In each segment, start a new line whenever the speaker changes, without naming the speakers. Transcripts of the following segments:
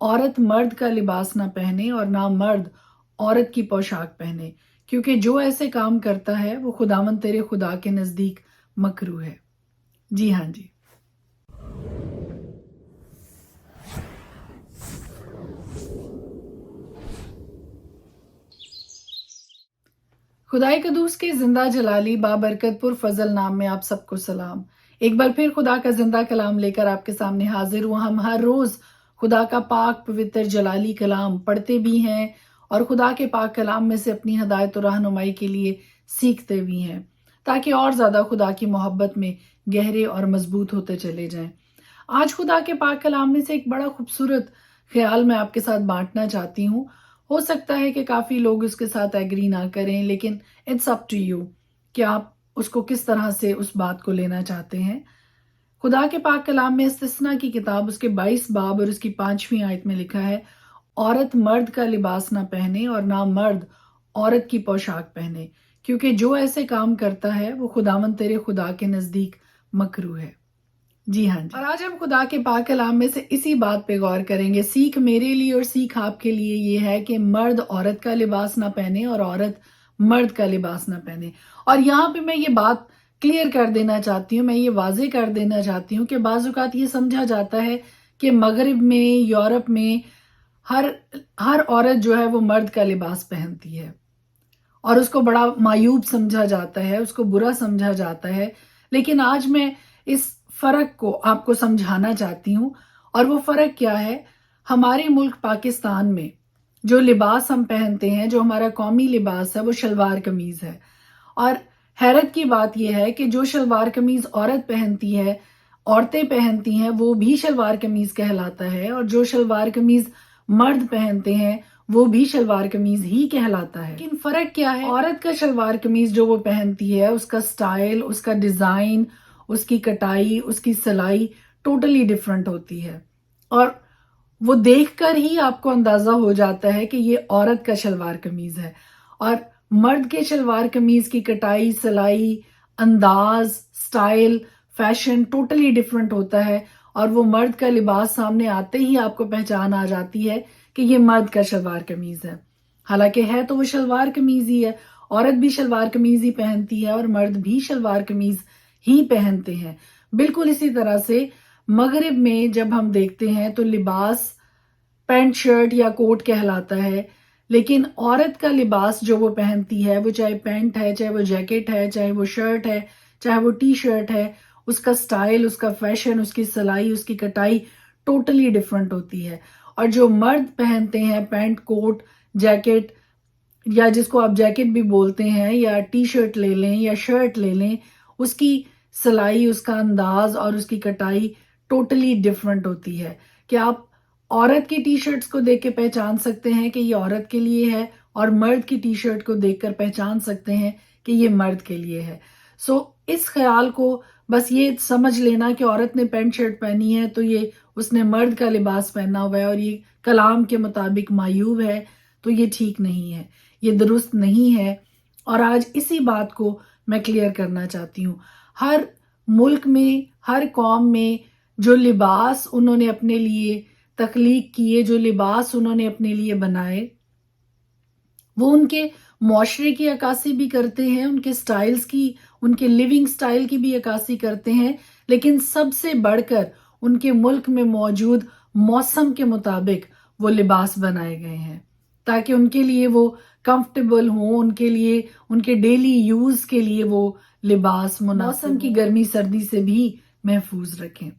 عورت مرد کا لباس نہ پہنے اور نہ مرد عورت کی پوشاک پہنے، کیونکہ جو ایسے کام کرتا ہے وہ خداوند تیرے خدا کے نزدیک مکروہ ہے۔ جی ہاں جی۔ خدائے قدوس کے زندہ جلالی بابرکت پر فضل نام میں آپ سب کو سلام۔ ایک بار پھر خدا کا زندہ کلام لے کر آپ کے سامنے حاضر ہوا۔ ہم ہر روز خدا کا پاک پوتر جلالی کلام پڑھتے بھی ہیں اور خدا کے پاک کلام میں سے اپنی ہدایت و رہنمائی کے لیے سیکھتے بھی ہیں، تاکہ اور زیادہ خدا کی محبت میں گہرے اور مضبوط ہوتے چلے جائیں۔ آج خدا کے پاک کلام میں سے ایک بڑا خوبصورت خیال میں آپ کے ساتھ بانٹنا چاہتی ہوں۔ ہو سکتا ہے کہ کافی لوگ اس کے ساتھ ایگری نہ کریں، لیکن اٹس اپ ٹو یو کہ آپ اس کو کس طرح سے اس بات کو لینا چاہتے ہیں۔ خدا کے پاک کلام میں استثنا کی کتاب اس کے 22 باب اور اس کی 5ویں آیت میں لکھا ہے، عورت مرد کا لباس نہ پہنے اور نہ مرد عورت کی پوشاک پہنے، کیونکہ جو ایسے کام کرتا ہے وہ خداوند تیرے خدا کے نزدیک مکروہ ہے۔ جی ہاں جی۔ اور آج ہم خدا کے پاک کلام میں سے اسی بات پہ غور کریں گے۔ سیکھ میرے لیے اور سیکھ آپ کے لیے یہ ہے کہ مرد عورت کا لباس نہ پہنے اور عورت مرد کا لباس نہ پہنے۔ اور یہاں پہ میں یہ بات کلیئر کر دینا چاہتی ہوں، میں یہ واضح کر دینا چاہتی ہوں کہ بعض اوقات یہ سمجھا جاتا ہے کہ مغرب میں، یورپ میں ہر عورت جو ہے وہ مرد کا لباس پہنتی ہے اور اس کو بڑا معیوب سمجھا جاتا ہے، اس کو برا سمجھا جاتا ہے۔ لیکن آج میں اس فرق کو آپ کو سمجھانا چاہتی ہوں، اور وہ فرق کیا ہے؟ ہمارے ملک پاکستان میں جو لباس ہم پہنتے ہیں، جو ہمارا قومی لباس ہے، وہ شلوار قمیض ہے۔ اور حیرت کی بات یہ ہے کہ جو شلوار قمیض عورت پہنتی ہے، عورتیں پہنتی ہیں، وہ بھی شلوار قمیض کہلاتا ہے، اور جو شلوار قمیض مرد پہنتے ہیں وہ بھی شلوار قمیض ہی کہلاتا ہے۔ لیکن فرق کیا ہے؟ عورت کا شلوار قمیض جو وہ پہنتی ہے، اس کا سٹائل، اس کا ڈیزائن، اس کی کٹائی، اس کی سلائی ٹوٹلی ڈیفرنٹ ہوتی ہے، اور وہ دیکھ کر ہی آپ کو اندازہ ہو جاتا ہے کہ یہ عورت کا شلوار قمیض ہے۔ اور مرد کے شلوار قمیض کی کٹائی، سلائی، انداز، سٹائل، فیشن ٹوٹلی ڈیفرنٹ ہوتا ہے، اور وہ مرد کا لباس سامنے آتے ہی آپ کو پہچان آ جاتی ہے کہ یہ مرد کا شلوار قمیض ہے۔ حالانکہ ہے تو وہ شلوار قمیض ہی ہے، عورت بھی شلوار قمیض ہی پہنتی ہے اور مرد بھی شلوار قمیض ہی پہنتے ہیں۔ بالکل اسی طرح سے مغرب میں جب ہم دیکھتے ہیں تو لباس پینٹ شرٹ یا کوٹ کہلاتا ہے، لیکن عورت کا لباس جو وہ پہنتی ہے، وہ چاہے پینٹ ہے، چاہے وہ جیکٹ ہے، چاہے وہ شرٹ ہے، چاہے وہ ٹی شرٹ ہے، اس کا سٹائل، اس کا فیشن، اس کی سلائی، اس کی کٹائی ٹوٹلی ڈیفرنٹ ہوتی ہے۔ اور جو مرد پہنتے ہیں پینٹ، کوٹ، جیکٹ، یا جس کو آپ جیکٹ بھی بولتے ہیں، یا ٹی شرٹ لے لیں یا شرٹ لے لیں، اس کی سلائی، اس کا انداز اور اس کی کٹائی ٹوٹلی ڈیفرنٹ ہوتی ہے۔ کہ آپ عورت کی ٹی شرٹس کو دیکھ کے پہچان سکتے ہیں کہ یہ عورت کے لیے ہے، اور مرد کی ٹی شرٹ کو دیکھ کر پہچان سکتے ہیں کہ یہ مرد کے لیے ہے۔ اس خیال کو بس یہ سمجھ لینا کہ عورت نے پینٹ شرٹ پہنی ہے تو یہ اس نے مرد کا لباس پہنا ہوا ہے اور یہ کلام کے مطابق معیوب ہے، تو یہ ٹھیک نہیں ہے، یہ درست نہیں ہے۔ اور آج اسی بات کو میں کلیئر کرنا چاہتی ہوں۔ ہر ملک میں، ہر قوم میں جو لباس انہوں نے اپنے لیے تخلیق کیے، جو لباس انہوں نے اپنے لیے بنائے، وہ ان کے معاشرے کی عکاسی بھی کرتے ہیں، ان کے سٹائلز کی، ان کے لیونگ سٹائل کی بھی عکاسی کرتے ہیں، لیکن سب سے بڑھ کر ان کے ملک میں موجود موسم کے مطابق وہ لباس بنائے گئے ہیں، تاکہ ان کے لیے وہ کمفرٹیبل ہوں، ان کے لیے، ان کے ڈیلی یوز کے لیے وہ لباس موسم کی گرمی سردی سے بھی محفوظ رکھیں۔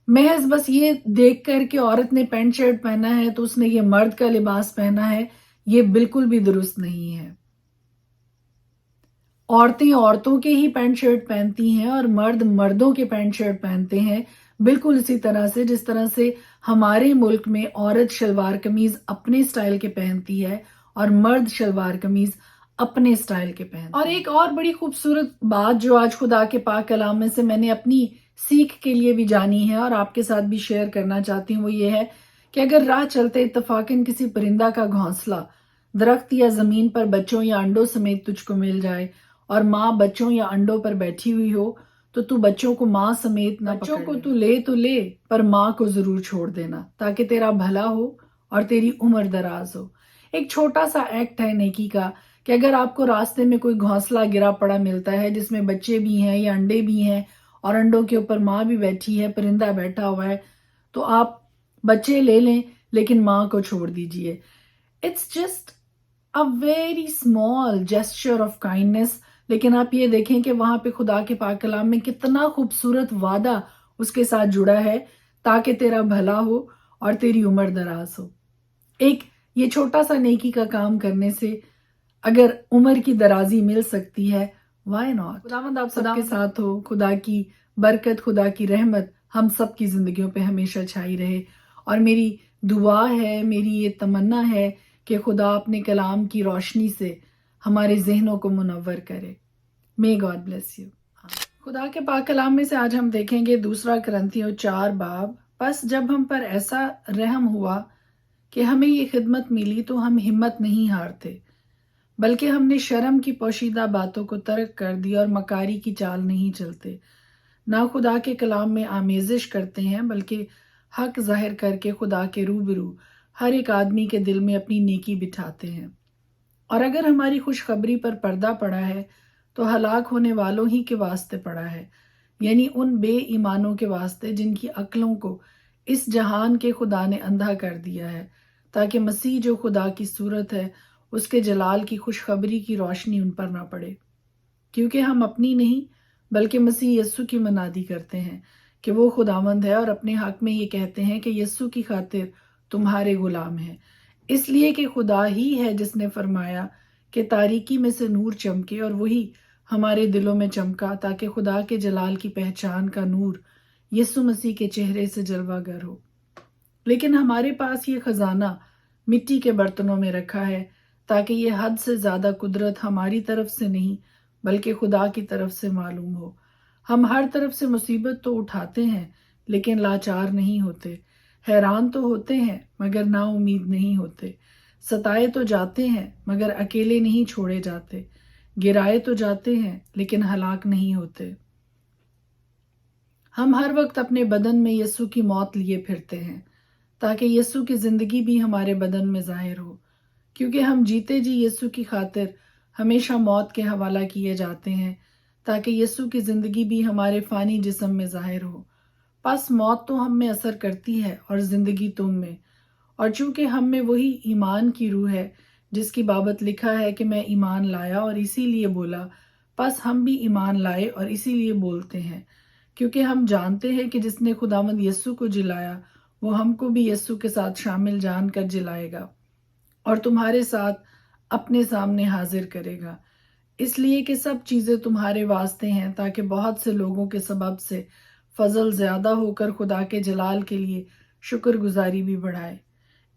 محض بس یہ دیکھ کر کہ عورت نے پینٹ شرٹ پہنا ہے تو اس نے یہ مرد کا لباس پہنا ہے، یہ بالکل بھی درست نہیں ہے۔ عورتیں عورتوں کے ہی پینٹ شرٹ پہنتی ہیں اور مرد مردوں کے پینٹ شرٹ پہنتے ہیں، بالکل اسی طرح سے جس طرح سے ہمارے ملک میں عورت شلوار قمیض اپنے سٹائل کے پہنتی ہے اور مرد شلوار قمیض اپنے سٹائل کے پہنتے ہیں۔ اور ایک اور بڑی خوبصورت بات جو آج خدا کے پاک کلام میں سے میں نے اپنی سیکھ کے لیے بھی جانی ہے اور آپ کے ساتھ بھی شیئر کرنا چاہتی ہوں، وہ یہ ہے کہ اگر راہ چلتے اتفاقاً کسی پرندہ کا گھونسلہ درخت یا زمین پر بچوں یا انڈوں سمیت تجھ کو مل جائے، اور ماں بچوں یا انڈوں پر بیٹھی ہوئی ہو، تو تو بچوں کو ماں سمیت نہ پکڑ بچوں کو تو لے پر ماں کو ضرور چھوڑ دینا تاکہ تیرا بھلا ہو اور تیری عمر دراز ہو۔ ایک چھوٹا سا ایکٹ ہے نیکی کا کہ اگر آپ کو راستے میں کوئی گھونسلہ گرا پڑا ملتا ہے جس میں بچے بھی ہیں یا انڈے بھی ہیں اور انڈوں کے اوپر ماں بھی بیٹھی ہے، پرندہ بیٹھا ہوا ہے، تو آپ بچے لے لیں لیکن ماں کو چھوڑ دیجئے۔ It's just a very small gesture of kindness، لیکن آپ یہ دیکھیں کہ وہاں پہ خدا کے پاک کلام میں کتنا خوبصورت وعدہ اس کے ساتھ جڑا ہے تاکہ تیرا بھلا ہو اور تیری عمر دراز ہو۔ ایک یہ چھوٹا سا نیکی کا کام کرنے سے اگر عمر کی درازی مل سکتی ہے، why not؟ خداوند آپ سب کے ساتھ ہو، خدا کی برکت، خدا کی رحمت ہم سب کی زندگیوں پہ ہمیشہ چھائی رہے، اور میری دعا ہے، میری یہ تمنا ہے کہ خدا اپنے کلام کی روشنی سے ہمارے ذہنوں کو منور کرے۔ May God bless you۔ خدا کے پاک کلام میں سے آج ہم دیکھیں گے 2 کرنتھیوں 4 باب۔ پس جب ہم پر ایسا رحم ہوا کہ ہمیں یہ خدمت ملی تو ہم ہمت نہیں ہارتے، بلکہ ہم نے شرم کی پوشیدہ باتوں کو ترک کر دی اور مکاری کی چال نہیں چلتے، نہ خدا کے کلام میں آمیزش کرتے ہیں بلکہ حق ظاہر کر کے خدا کے روبرو ہر ایک آدمی کے دل میں اپنی نیکی بٹھاتے ہیں۔ اور اگر ہماری خوشخبری پر پردہ پڑا ہے تو ہلاک ہونے والوں ہی کے واسطے پڑا ہے، یعنی ان بے ایمانوں کے واسطے جن کی عقلوں کو اس جہان کے خدا نے اندھا کر دیا ہے، تاکہ مسیح جو خدا کی صورت ہے اس کے جلال کی خوشخبری کی روشنی ان پر نہ پڑے۔ کیونکہ ہم اپنی نہیں بلکہ مسیح یسوع کی منادی کرتے ہیں کہ وہ خداوند ہے، اور اپنے حق میں یہ کہتے ہیں کہ یسوع کی خاطر تمہارے غلام ہیں، اس لیے کہ خدا ہی ہے جس نے فرمایا کہ تاریکی میں سے نور چمکے، اور وہی ہمارے دلوں میں چمکا تاکہ خدا کے جلال کی پہچان کا نور یسوع مسیح کے چہرے سے جلوہ گر ہو۔ لیکن ہمارے پاس یہ خزانہ مٹی کے برتنوں میں رکھا ہے تاکہ یہ حد سے زیادہ قدرت ہماری طرف سے نہیں بلکہ خدا کی طرف سے معلوم ہو۔ ہم ہر طرف سے مصیبت تو اٹھاتے ہیں لیکن لاچار نہیں ہوتے، حیران تو ہوتے ہیں مگر نا امید نہیں ہوتے، ستائے تو جاتے ہیں مگر اکیلے نہیں چھوڑے جاتے، گرائے تو جاتے ہیں لیکن ہلاک نہیں ہوتے۔ ہم ہر وقت اپنے بدن میں یسوع کی موت لیے پھرتے ہیں تاکہ یسوع کی زندگی بھی ہمارے بدن میں ظاہر ہو، کیونکہ ہم جیتے جی یسوع کی خاطر ہمیشہ موت کے حوالہ کیے جاتے ہیں تاکہ یسوع کی زندگی بھی ہمارے فانی جسم میں ظاہر ہو۔ پس موت تو ہم میں اثر کرتی ہے اور زندگی تم میں، اور چونکہ ہم میں وہی ایمان کی روح ہے جس کی بابت لکھا ہے کہ میں ایمان لایا اور اسی لیے بولا، پس ہم بھی ایمان لائے اور اسی لیے بولتے ہیں، کیونکہ ہم جانتے ہیں کہ جس نے خداوند یسوع کو جلایا وہ ہم کو بھی یسوع کے ساتھ شامل جان کر جلائے گا اور تمہارے ساتھ اپنے سامنے حاضر کرے گا، اس لیے کہ سب چیزیں تمہارے واسطے ہیں تاکہ بہت سے لوگوں کے سبب سے فضل زیادہ ہو کر خدا کے جلال کے لیے شکر گزاری بھی بڑھائے۔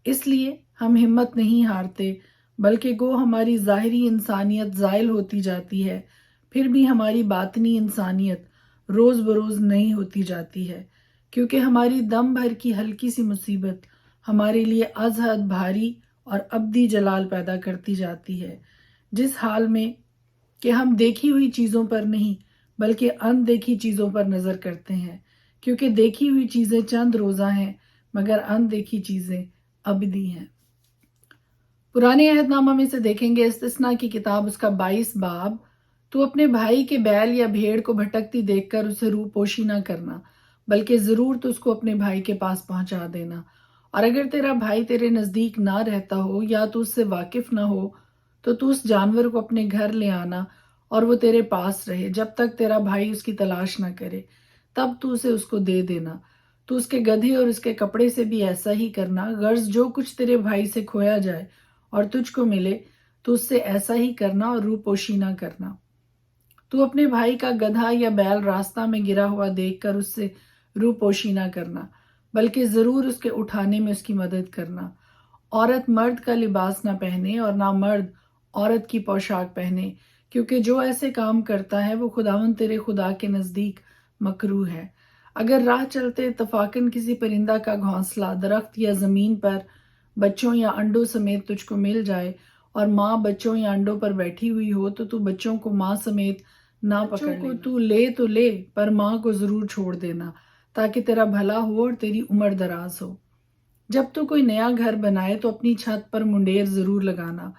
اس لیے ہم ہمت نہیں ہارتے، بلکہ گو ہماری ظاہری انسانیت زائل ہوتی جاتی ہے، پھر بھی ہماری باطنی انسانیت روز بروز نئی ہوتی جاتی ہے، کیونکہ ہماری دم بھر کی ہلکی سی مصیبت ہمارے لیے از حد بھاری اور ابدی جلال پیدا کرتی جاتی ہے، جس حال میں کہ ہم دیکھی ہوئی چیزوں پر نہیں بلکہ ان دیکھی چیزوں پر نظر کرتے ہیں، کیونکہ دیکھی ہوئی چیزیں چند روزہ ہیں مگر ان دیکھی چیزیں ابدی ہیں۔ پرانے عہد نامہ میں سے دیکھیں گے استثنا کی کتاب اس کا 22 باب، تو اپنے بھائی کے بیل یا بھیڑ کو بھٹکتی دیکھ کر اسے روح پوشی نہ کرنا، بلکہ ضرور تو اس کو اپنے بھائی کے پاس پہنچا دینا، اور اگر تیرا بھائی تیرے نزدیک نہ رہتا ہو یا تو اس سے واقف نہ ہو تو اس جانور کو اپنے گھر لے آنا اور وہ تیرے پاس رہے جب تک تیرا بھائی اس کی تلاش نہ کرے، تب تو اسے اس کو دے دینا۔ تو اس کے گدھے اور اس کے کپڑے سے بھی ایسا ہی کرنا، غرض جو کچھ تیرے بھائی سے کھویا جائے اور تجھ کو ملے تو اس سے ایسا ہی کرنا اور روح پوشی نہ کرنا۔ تو اپنے بھائی کا گدھا یا بیل راستہ میں گرا ہوا دیکھ کر اس سے روح پوشی نہ کرنا، بلکہ ضرور اس کے اٹھانے میں اس کی مدد کرنا۔ عورت مرد کا لباس نہ پہنے اور نہ مرد عورت کی پوشاک پہنے، کیونکہ جو ایسے کام کرتا ہے وہ خداوند تیرے خدا کے نزدیک مکروہ ہے۔ اگر راہ چلتے اتفاقاً کسی پرندہ کا گھونسلہ درخت یا زمین پر بچوں یا انڈوں سمیت تجھ کو مل جائے اور ماں بچوں یا انڈوں پر بیٹھی ہوئی ہو تو بچوں کو ماں سمیت نہ پکڑ کو تو لے پر ماں کو ضرور چھوڑ دینا تاکہ تیرا بھلا ہو اور تیری عمر دراز ہو۔ جب تو کوئی نیا گھر بنائے تو اپنی چھت پر منڈیر ضرور لگانا،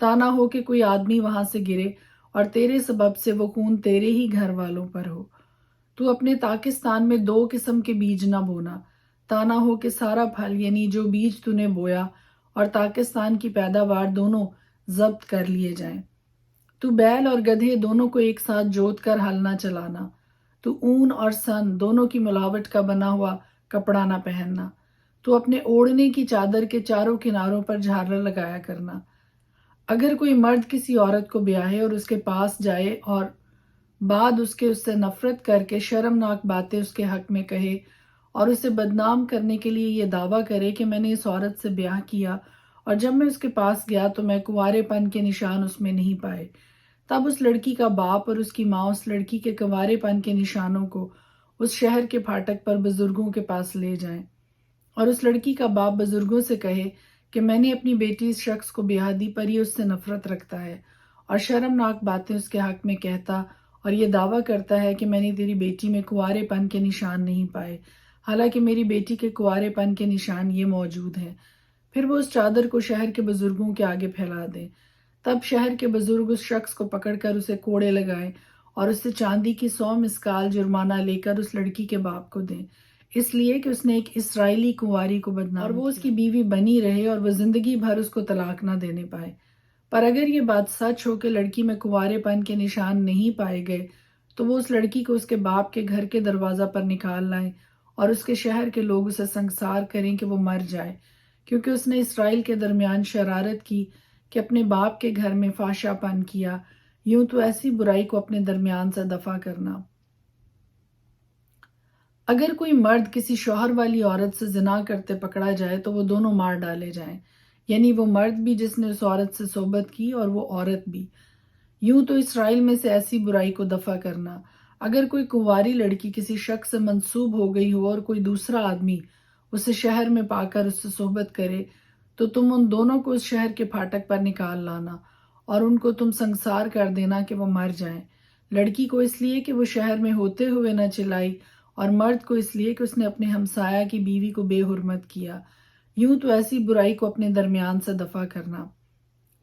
تا نہ ہو کہ کوئی آدمی وہاں سے گرے اور تیرے سبب سے وہ خون تیرے ہی گھر والوں پر ہو۔ تو اپنے پاکستان میں 2 قسم کے بیج نہ بونا، تا نہ ہو کہ سارا پھل یعنی جو بیج تو نے بویا اور پاکستان کی پیداوار دونوں ضبط کر لیے جائیں۔ تو بیل اور گدھے دونوں کو ایک ساتھ جوت کر ہل نہ چلانا۔ تو اون اور سن دونوں کی ملاوٹ کا بنا ہوا کپڑا نہ پہننا۔ تو اپنے اوڑھنے کی چادر کے چاروں کناروں پر جھالر لگایا کرنا۔ اگر کوئی مرد کسی عورت کو بیاہے اور اس کے پاس جائے اور بعد اس سے نفرت کر کے شرمناک باتیں اس کے حق میں کہے اور اسے بدنام کرنے کے لیے یہ دعویٰ کرے کہ میں نے اس عورت سے بیاہ کیا اور جب میں اس کے پاس گیا تو میں کنوارے پن کے نشان اس میں نہیں پائے، تب اس لڑکی کا باپ اور اس کی ماں اس لڑکی کے کنوارے پن کے نشانوں کو اس شہر کے پھاٹک پر بزرگوں کے پاس لے جائیں، اور اس لڑکی کا باپ بزرگوں سے کہے کہ میں نے اپنی بیٹی اس شخص کو بیاہ دی پر یہ اس سے نفرت رکھتا ہے اور شرمناک باتیں اس کے حق میں کہتا اور یہ دعویٰ کرتا ہے کہ میں نے تیری بیٹی میں کنوارے پن کے نشان نہیں پائے، حالانکہ میری بیٹی کے کنوارے پن کے نشان یہ موجود ہیں۔ پھر وہ اس چادر کو شہر کے بزرگوں کے آگے پھیلا دیں۔ تب شہر کے بزرگ اس شخص کو پکڑ کر اسے کوڑے لگائیں اور اس سے چاندی کی 100 مسکال جرمانہ لے کر اس لڑکی کے باپ کو دیں، اس لیے کہ اس نے ایک اسرائیلی کنواری کو بدنام اور وہ اس کی بیوی بنی رہے اور وہ زندگی بھر اس کو طلاق نہ دینے پائے۔ پر اگر یہ بات سچ ہو کہ لڑکی میں کنوارے پن کے نشان نہیں پائے گئے تو وہ اس لڑکی کو اس کے باپ کے گھر کے دروازہ پر نکال لائیں اور اس کے شہر کے لوگ اسے سنگسار کریں کہ وہ مر جائے، کیونکہ اس نے اسرائیل کے درمیان شرارت کی کہ اپنے باپ کے گھر میں فحشہ پن کیا، یوں تو ایسی برائی کو اپنے درمیان سے دفع کرنا۔ اگر کوئی مرد کسی شوہر والی عورت سے زنا کرتے پکڑا جائے تو وہ دونوں مار ڈالے جائیں، یعنی وہ مرد بھی جس نے اس عورت سے صحبت کی اور وہ عورت بھی، یوں تو اسرائیل میں سے ایسی برائی کو دفع کرنا۔ اگر کوئی کنواری لڑکی کسی شخص سے منسوب ہو گئی ہو اور کوئی دوسرا آدمی اسے شہر میں پا کر اس سے صحبت کرے تو تم ان دونوں کو اس شہر کے پھاٹک پر نکال لانا اور ان کو تم سنگسار کر دینا کہ وہ مر جائیں، لڑکی کو اس لیے کہ وہ شہر میں ہوتے ہوئے نہ چلائی اور مرد کو اس لیے کہ اس نے اپنے ہمسایہ کی بیوی کو بے حرمت کیا، یوں تو ایسی برائی کو اپنے درمیان سے دفع کرنا۔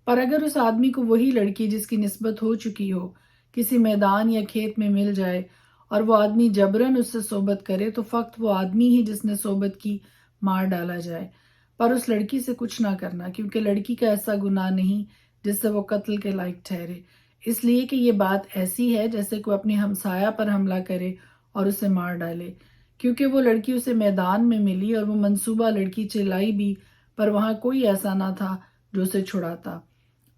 پر اگر اس آدمی کو وہی لڑکی جس کی نسبت ہو چکی ہو کسی میدان یا کھیت میں مل جائے اور وہ آدمی جبراً اس سے صحبت کرے تو فقط وہ آدمی ہی جس نے صحبت کی مار ڈالا جائے، پر اس لڑکی سے کچھ نہ کرنا، کیونکہ لڑکی کا ایسا گناہ نہیں جس سے وہ قتل کے لائق ٹھہرے، اس لیے کہ یہ بات ایسی ہے جیسے کوئی اپنے ہمسایہ پر حملہ کرے اور اسے مار ڈالے، کیونکہ وہ لڑکی اسے میدان میں ملی اور وہ منصوبہ لڑکی چلائی بھی پر وہاں کوئی ایسا نہ تھا جو اسے چھڑاتا۔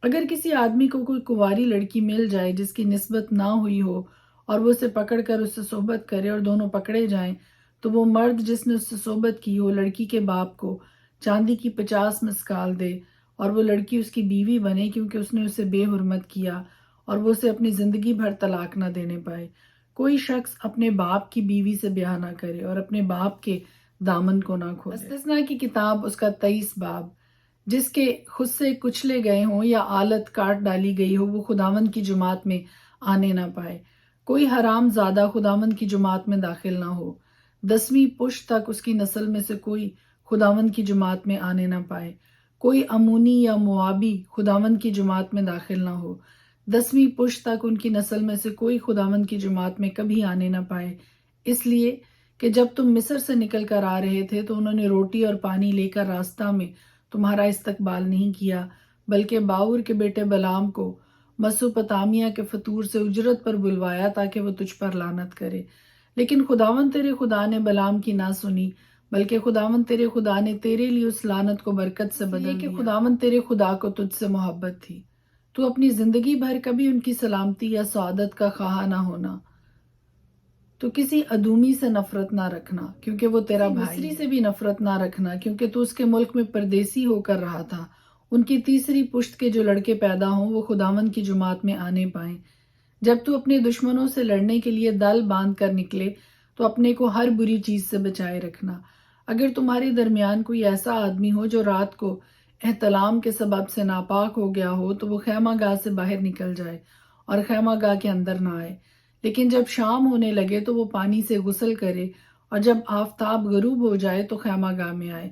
اگر کسی آدمی کو کوئی کنواری لڑکی مل جائے جس کی نسبت نہ ہوئی ہو اور وہ اسے پکڑ کر اس سے صحبت کرے اور دونوں پکڑے جائیں تو وہ مرد جس نے اس سے صحبت کی ہو لڑکی کے باپ کو چاندی کی 50 مسکال دے اور وہ لڑکی اس کی بیوی بنے، کیونکہ اس نے اسے بے حرمت کیا اور وہ اسے اپنی زندگی بھر طلاق نہ دینے پائے۔ کوئی شخص اپنے باپ کی بیوی سے بیاہ نہ کرے اور اپنے باپ کے دامن کو نہ کھولے۔ استثناء کی کتاب اس کا 23 باب، جس کے خود سے کچلے گئے ہوں یا آلت کاٹ ڈالی گئی ہو وہ خداوند کی جماعت میں آنے نہ پائے۔ کوئی حرام زادہ خداوند کی جماعت میں داخل نہ ہو، 10ویں پشت تک اس کی نسل میں سے کوئی خداوند کی جماعت میں آنے نہ پائے۔ کوئی امونی یا موابی خداوند کی جماعت میں داخل نہ ہو، 10ویں پشت تک ان کی نسل میں سے کوئی خداوند کی جماعت میں کبھی آنے نہ پائے، اس لیے کہ جب تم مصر سے نکل کر آ رہے تھے تو انہوں نے روٹی اور پانی لے کر راستہ میں تمہارا استقبال نہیں کیا، بلکہ باور کے بیٹے بلام کو مسوپتامیہ کے فطور سے اجرت پر بلوایا تاکہ وہ تجھ پر لعنت کرے۔ لیکن خداوند تیرے خدا نے بلام کی نہ سنی، بلکہ خداوند تیرے خدا نے تیرے لیے اس لعنت کو برکت سے بدل دیا کہ خداوند تیرے خدا کو تجھ سے محبت تھی۔ تو اپنی زندگی بھر کبھی ان کی سلامتی یا سعادت کا خواہاں نہ ہونا۔ تو کسی ادومی سے نفرت نہ رکھنا کیونکہ وہ تیرا بھائی، مصری سے بھی نفرت نہ رکھنا کیونکہ تو اس کے ملک میں پردیسی ہو کر رہا تھا۔ ان کی تیسری پشت کے جو لڑکے پیدا ہوں وہ خداوند کی جماعت میں آنے پائیں۔ جب تو اپنے دشمنوں سے لڑنے کے لیے دل باندھ کر نکلے تو اپنے کو ہر بری چیز سے بچائے رکھنا۔ اگر تمہارے درمیان کوئی ایسا آدمی ہو جو رات کو احتلام کے سبب سے ناپاک ہو گیا ہو تو وہ خیمہ گاہ سے باہر نکل جائے اور خیمہ گاہ کے اندر نہ آئے، لیکن جب شام ہونے لگے تو وہ پانی سے غسل کرے، اور جب آفتاب غروب ہو جائے تو خیمہ گاہ میں آئے،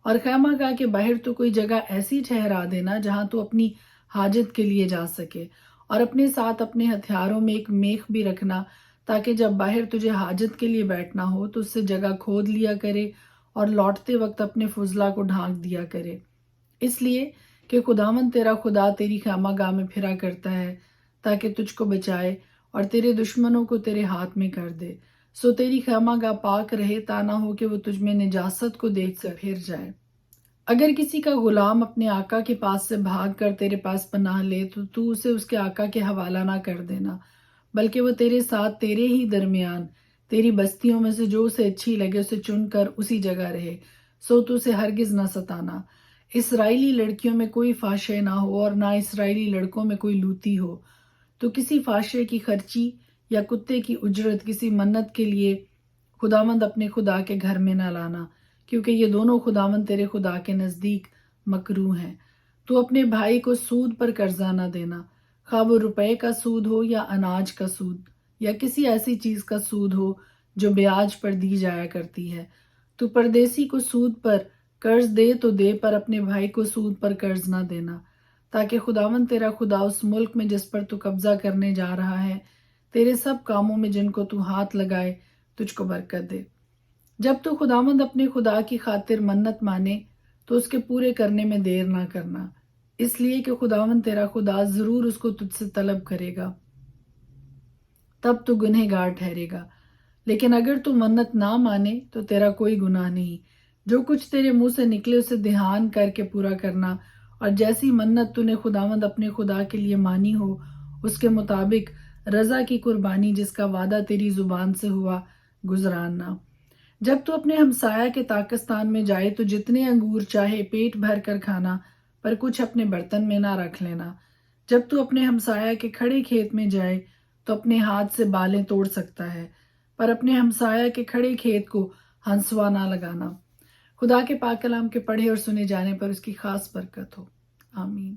اور خیمہ گاہ کے باہر تو کوئی جگہ ایسی ٹھہرا دینا جہاں تو اپنی حاجت کے لیے جا سکے، اور اپنے ساتھ اپنے ہتھیاروں میں ایک میخ بھی رکھنا، تاکہ جب باہر تجھے حاجت کے لیے بیٹھنا ہو تو اس سے جگہ کھود لیا کرے اور لوٹتے وقت اپنے فضلہ کو ڈھانک دیا کرے، اس لیے کہ خداوند تیرا خدا تیری خیمہ گاہ میں پھرا کرتا ہے تاکہ تجھ کو بچائے اور تیرے دشمنوں کو تیرے ہاتھ میں کر دے، سو تیری خیمہ گاہ پاک رہے، تا نہ ہو کہ وہ تجھ میں نجاست کو دیکھ کر پھر جائے۔ اگر کسی کا غلام اپنے آقا کے پاس سے بھاگ کر تیرے پاس پناہ لے تو اسے اس کے آقا کے حوالہ نہ کر دینا، بلکہ وہ تیرے ساتھ تیرے ہی درمیان تیری بستیوں میں سے جو اسے اچھی لگے اسے چن کر اسی جگہ رہے، سو تو اسے ہرگز نہ ستانا۔ اسرائیلی لڑکیوں میں کوئی فحشے نہ ہو اور نہ اسرائیلی لڑکوں میں کوئی لوتی ہو، تو کسی فحشے کی خرچی یا کتے کی اجرت کسی منت کے لیے خداوند اپنے خدا کے گھر میں نہ لانا، کیونکہ یہ دونوں خداوند تیرے خدا کے نزدیک مکروہ ہیں۔ تو اپنے بھائی کو سود پر قرضہ نہ دینا، خواہ وہ روپے کا سود ہو یا اناج کا سود یا کسی ایسی چیز کا سود ہو جو بیاج پر دی جایا کرتی ہے۔ تو پردیسی کو سود پر قرض دے تو دے، پر اپنے بھائی کو سود پر قرض نہ دینا، تاکہ خداوند تیرا خدا اس ملک میں جس پر تو قبضہ کرنے جا رہا ہے تیرے سب کاموں میں جن کو تو ہاتھ لگائے تجھ کو برکت دے۔ جب تو خداوند اپنے خدا کی خاطر منت مانے تو اس کے پورے کرنے میں دیر نہ کرنا، اس لیے کہ خداوند تیرا خدا ضرور اس کو تجھ سے طلب کرے گا، تب تو گنہگار ٹھہرے گا۔ لیکن اگر تو منت نہ مانے تو تیرا کوئی گناہ نہیں، جو کچھ تیرے منہ سے نکلے اسے دھیان کر کے پورا کرنا، اور جیسی منت تو نے خداوند اپنے خدا کے لیے مانی ہو اس کے مطابق رضا کی قربانی جس کا وعدہ تیری زبان سے ہوا گزراننا۔ جب تو اپنے ہمسایہ کے تاکستان میں جائے تو جتنے انگور چاہے پیٹ بھر کر کھانا، پر کچھ اپنے برتن میں نہ رکھ لینا۔ جب تو اپنے ہمسایہ کے کھڑے کھیت میں جائے تو اپنے ہاتھ سے بالیں توڑ سکتا ہے، پر اپنے ہمسایہ کے کھڑے کھیت کو ہنسوا نہ لگانا۔ خدا کے پاک کلام کے پڑھے اور سنے جانے پر اس کی خاص برکت ہو، آمین۔